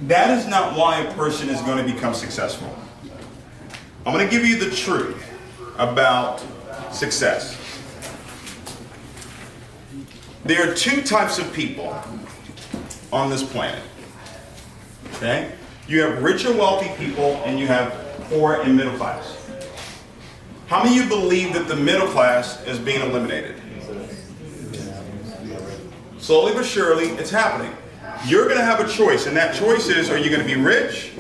That is not why a person is going to become successful. I'm going to give you the truth about success. There are two types of people on this planet. Okay? You have rich and wealthy people, and you have poor and middle class. How many of you believe that the middle class is being eliminated? Slowly but surely, it's happening. You're going to have a choice, and that choice is, are you going to be rich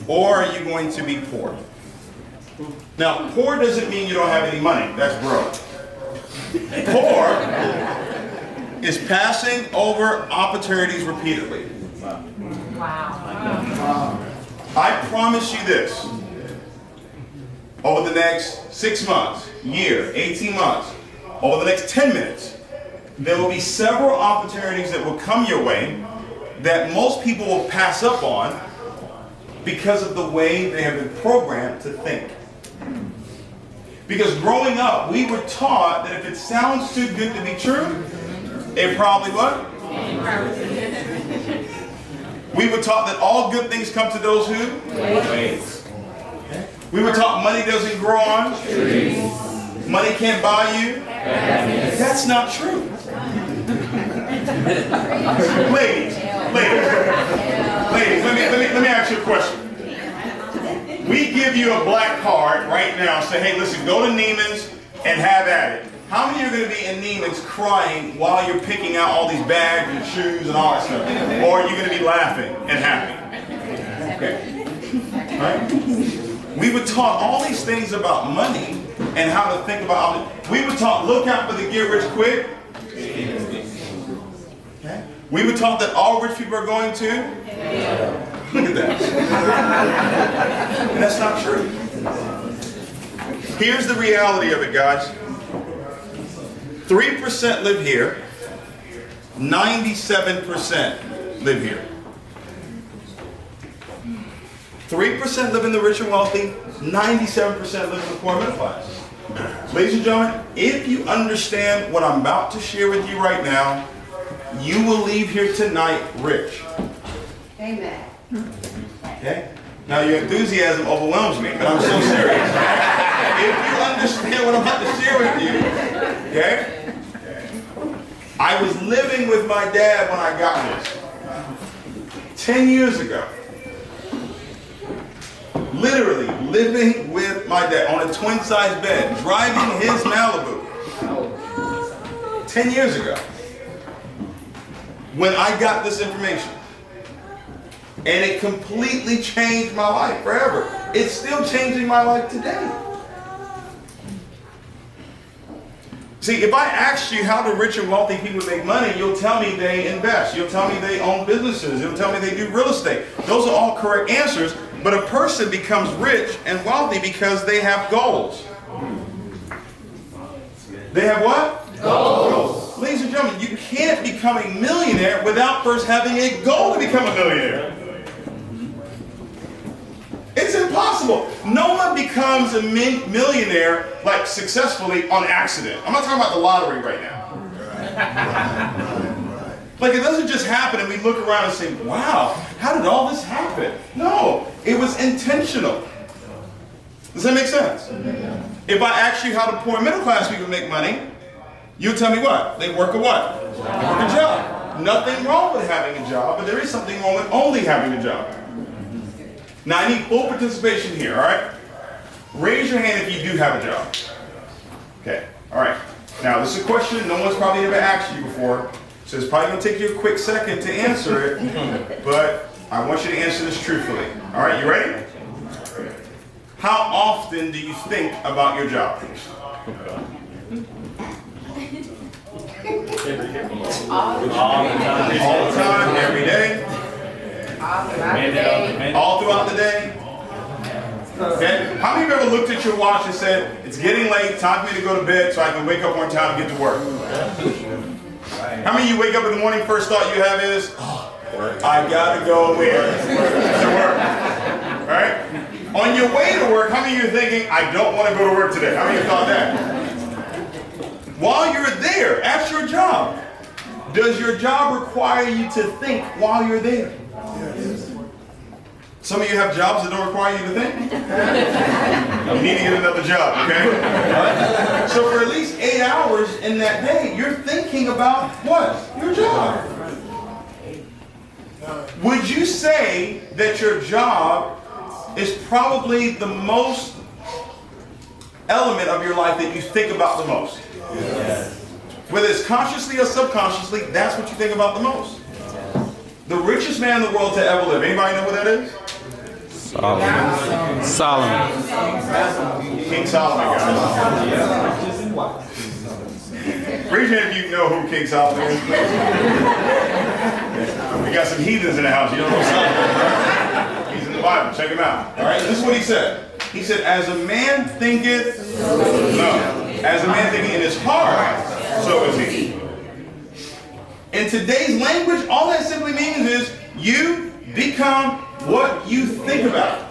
or are you going to be poor? Now, poor doesn't mean you don't have any money. That's broke. Poor is passing over opportunities repeatedly. Wow. I promise you this. Over the next 6 months, year, 18 months, over the next 10 minutes, there will be several opportunities that will come your way that most people will pass up on because of the way they have been programmed to think. Because growing up, we were taught that if it sounds too good to be true, it probably what? We were taught that all good things come to those who? Wait. We were taught money doesn't grow on trees. Money can't buy you. That's not true. Ladies, let me ask you a question. We give you a black card right now, say, hey, listen, go to Neiman's and have at it. How many are going to be in Neiman's crying while you're picking out all these bags and shoes and all that stuff? Or are you going to be laughing and happy? Okay. Right? We were taught all these things about money and how to think about it. We were taught, look out for the get rich quick. Okay. We were taught that all rich people are going to. Look at that. And that's not true. Here's the reality of it, guys. 3% live here. 97% live here. 3% live in the rich and wealthy. 97% live in the poor middle class. Ladies and gentlemen, if you understand what I'm about to share with you right now, you will leave here tonight rich. Amen. Okay? Now your enthusiasm overwhelms me, but I'm so serious. If you understand what I'm about to share with you, okay? I was living with my dad when I got this. 10 years ago. Literally living with my dad on a twin-size bed, driving his Malibu. 10 years ago. When I got this information. And it completely changed my life forever. It's still changing my life today. See, if I asked you how do rich and wealthy people make money, you'll tell me they invest. You'll tell me they own businesses. You'll tell me they do real estate. Those are all correct answers. But a person becomes rich and wealthy because they have goals. They have what? Goals. Ladies and gentlemen, you can't become a millionaire without first having a goal to become a millionaire. It's impossible. No one becomes a millionaire like successfully on accident. I'm not talking about the lottery right now. Like it doesn't just happen and we look around and say, wow, how did all this happen? No, it was intentional. Does that make sense? If I ask you how the poor middle class people make money, you tell me what? They work a what? They work a job. Nothing wrong with having a job, but there is something wrong with only having a job. Now I need full participation here, all right? Raise your hand if you do have a job. Okay, all right. Now this is a question no one's probably ever asked you before, so it's probably gonna take you a quick second to answer it, but I want you to answer this truthfully. All right, you ready? How often do you think about your job? All the time, every day. All throughout the day. Okay? How many of you ever looked at your watch and said, it's getting late, time for me to go to bed so I can wake up on time and get to work? How many of you wake up in the morning, first thought you have is, oh, I gotta go where? To work. Alright? On your way to work, how many of you are thinking, I don't want to go to work today? How many of you thought that? While you're there, at your job, does your job require you to think while you're there? Some of you have jobs that don't require you to think. You need to get another job, okay? Right? So for at least 8 hours in that day, you're thinking about what? Your job. Would you say that your job is probably the most element of your life that you think about the most? Yes. Whether it's consciously or subconsciously, that's what you think about the most. The richest man in the world to ever live. Anybody know who that is? Solomon. King Solomon, guys. Raise your hand if you know who King Solomon is. We got some heathens in the house. You don't know Solomon, right? He's in the Bible. Check him out. All right, this is what he said. He said, as a man thinketh, as a man thinketh in his heart, so is he. In today's language, all that simply means is you become what you think about.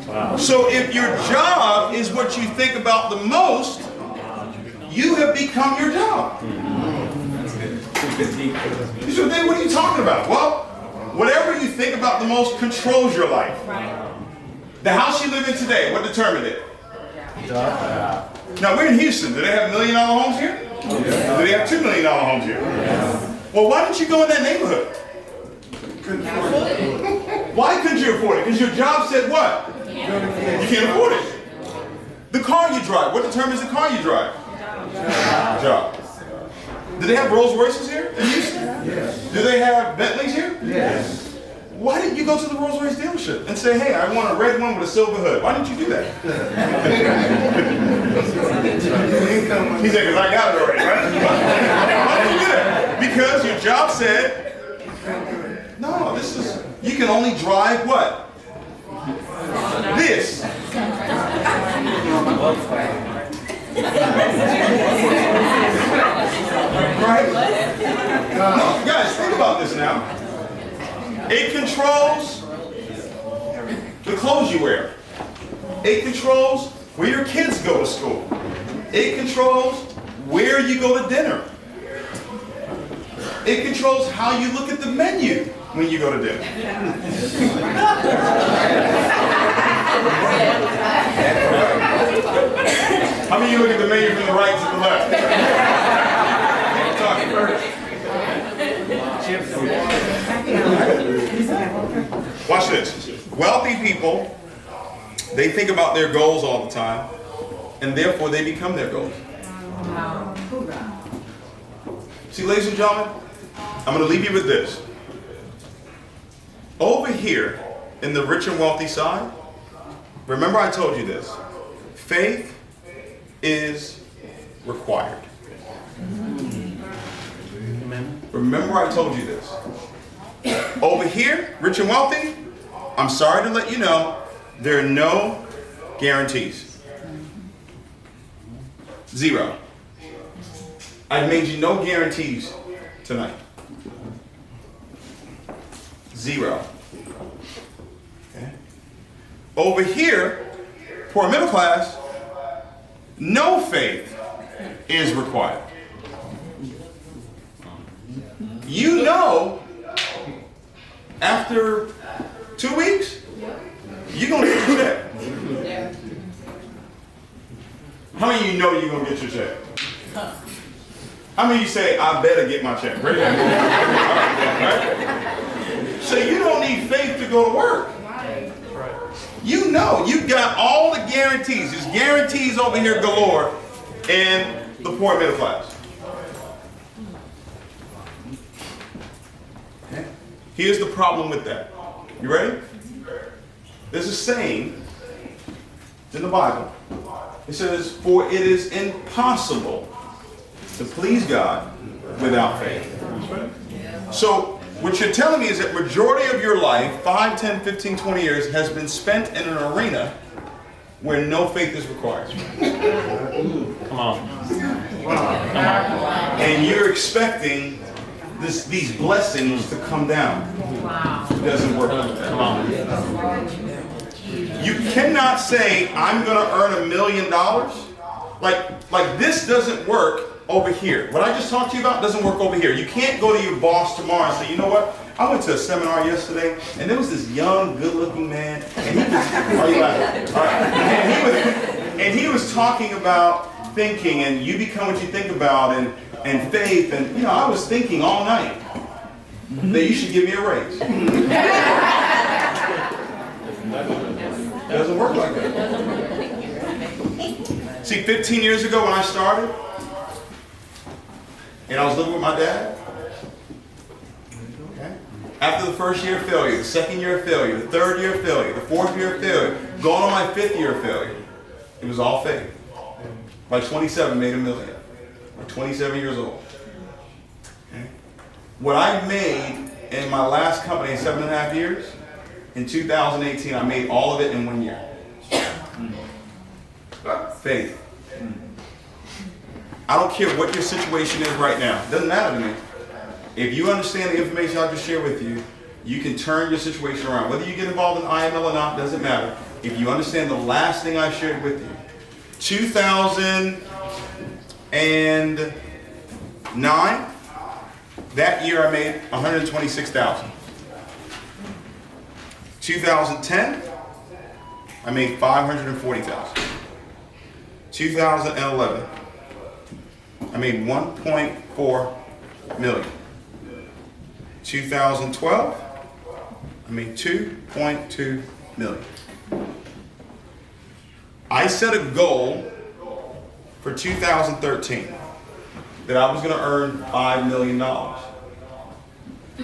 Wow. So if your job is what you think about the most, you have become your job. You should think, what are you talking about? Well, whatever you think about the most controls your life. The house you live in today, what determined it? Now we're in Houston. Do they have $1 million homes here? Do they have $2 million homes here? Well, why didn't you go in that neighborhood? Why couldn't you afford it? Because your job said what? You can't afford it. The car you drive, what determines the car you drive? Job. Do they have Rolls Royces here in Houston? Yes. Do they have Bentleys here? Yes. Why didn't you go to the Rolls Royce dealership and say, hey, I want a red one with a silver hood? Why didn't you do that? He said, because I got it already, right? Why didn't you do that? Because your job said, no, this is, you can only drive what? This. Right? No, guys, think about this now. It controls the clothes you wear. It controls where your kids go to school. It controls where you go to dinner. It controls how you look at the menu when you go to dinner. How many of you look at the menu from the right to the left? I'm talking first. Watch this. Wealthy people, they think about their goals all the time, and therefore they become their goals. See, ladies and gentlemen, I'm going to leave you with this. Over here, in the rich and wealthy side, remember I told you this. Faith is required. Remember I told you this. Over here, rich and wealthy, I'm sorry to let you know, there are no guarantees. Zero. I've made you no guarantees tonight. Zero. Okay. Over here, poor middle class, no faith is required. You know, after 2 weeks, you're going to get your check. How many of you know you're going to get your check? How many of you say, I better get my check? Right? So you don't need faith to go to work. You know, you've got all the guarantees. There's guarantees over here galore in the poor middle class. Okay. Here's the problem with that. You ready? There's a saying in the Bible. It says, for it is impossible to please God without faith. So what you're telling me is that majority of your life, 5, 10, 15, 20 years, has been spent in an arena where no faith is required. Come on. And you're expecting these blessings to come down. It doesn't work like that. Come on. You cannot say, I'm going to earn $1 million. Like this doesn't work over here. What I just talked to you about doesn't work over here. You can't go to your boss tomorrow and say, you know what? I went to a seminar yesterday, and there was this young, good-looking man, and he was, are you laughing? All right. And he was talking about thinking, and you become what you think about, and faith, and you know, I was thinking all night that you should give me a raise. It doesn't work like that. See, 15 years ago when I started, and I was living with my dad, okay? After the first year of failure, the second year of failure, the third year of failure, the fourth year of failure, going on my fifth year of failure, it was all faith. By 27, made $1 million. By 27 years old. Okay? What I made in my last company in 7.5 years, in 2018, I made all of it in 1 year. Faith. I don't care what your situation is right now. It doesn't matter to me. If you understand the information I just shared with you, you can turn your situation around. Whether you get involved in IML or not, doesn't matter. If you understand the last thing I shared with you, 2009, that year I made $126,000. 2010, I made $540,000. 2011, I made $1.4 million. 2012, I made $2.2 million. I set a goal for 2013 that I was going to earn $5 million.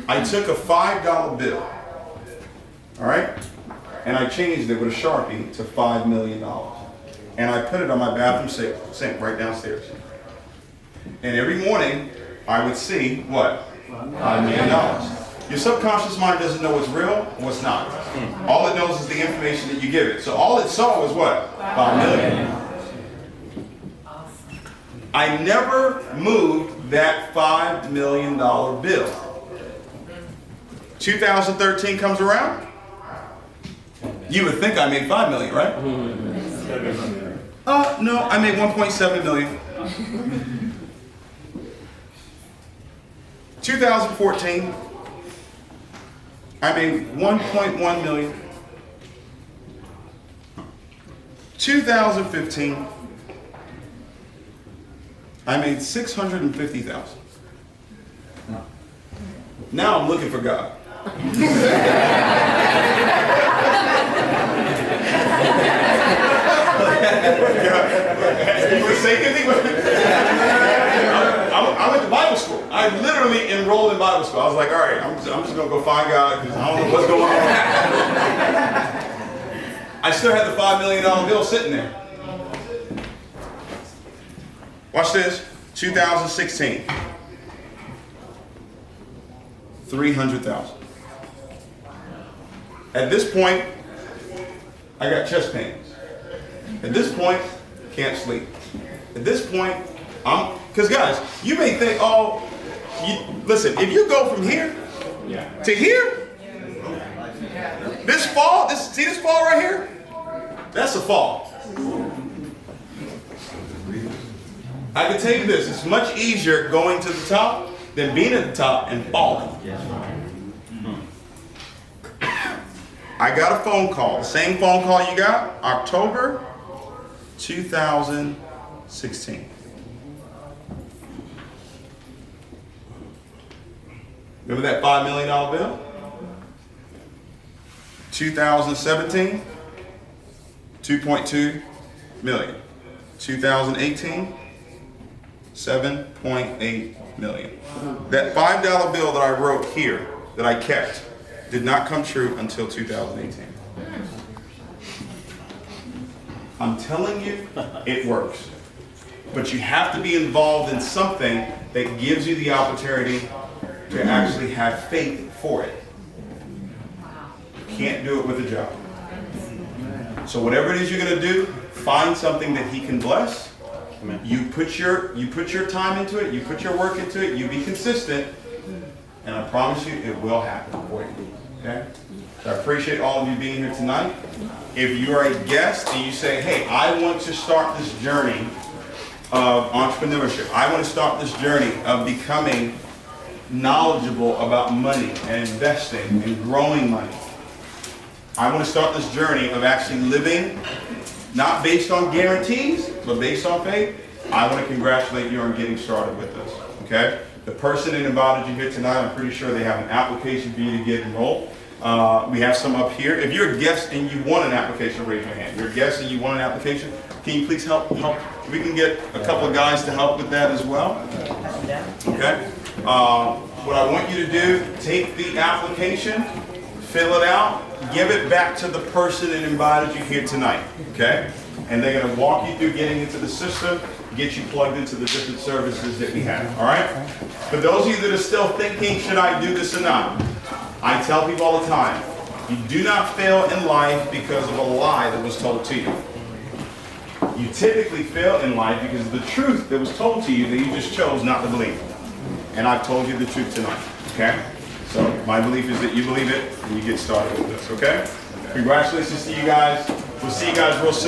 I took a $5 bill, all right, and I changed it with a Sharpie to $5 million. And I put it on my bathroom sink right downstairs. And every morning, I would see what? $5 million. Your subconscious mind doesn't know what's real and what's not. All it knows is the information that you give it. So all it saw was what? $5 million. I never moved that $5 million bill. 2013 comes around. You would think I made $5 million, right? No, I made $1.7 million. 2014, I made $1.1 million. 2015, I made $650,000. Now I'm looking for God. You forsaken me? I went to Bible school. I literally enrolled in Bible school. I was like, all right, I'm just going to go find God because I don't know what's going on. I still had the $5 million bill sitting there. Watch this. 2016. 300,000. At this point, I got chest pains. At this point, can't sleep. At this point, because guys, you may think, listen, if you go from here to here, this fall, see this fall right here? That's a fall. I can tell you this, it's much easier going to the top than being at the top and falling. I got a phone call, the same phone call you got, October 2016. Remember that $5 million bill? 2017, 2.2 million. 2018, 7.8 million. That $5 bill that I wrote here, that I kept, did not come true until 2018. I'm telling you, it works. But you have to be involved in something that gives you the opportunity to actually have faith for it. You can't do it with a job. So whatever it is you're going to do, find something that He can bless. You put your time into it, you put your work into it, you be consistent, and I promise you it will happen for you. Okay? So I appreciate all of you being here tonight. If you are a guest and you say, hey, I want to start this journey of entrepreneurship, I want to start this journey of becoming knowledgeable about money and investing and growing money. I want to start this journey of actually living, not based on guarantees, but based on faith. I want to congratulate you on getting started with this, okay? The person that invited you here tonight, I'm pretty sure they have an application for you to get enrolled. We have some up here. If you're a guest and you want an application, raise your hand. If you're a guest and you want an application, can you please help? We can get a couple of guys to help with that as well. Okay? What I want you to do, take the application, fill it out, give it back to the person that invited you here tonight. Okay? And they're going to walk you through getting into the system, get you plugged into the different services that we have. All right? For those of you that are still thinking, should I do this or not? I tell people all the time, you do not fail in life because of a lie that was told to you. You typically fail in life because of the truth that was told to you that you just chose not to believe. And I've told you the truth tonight, okay? So my belief is that you believe it and you get started with this, okay? Congratulations to you guys. We'll see you guys real soon.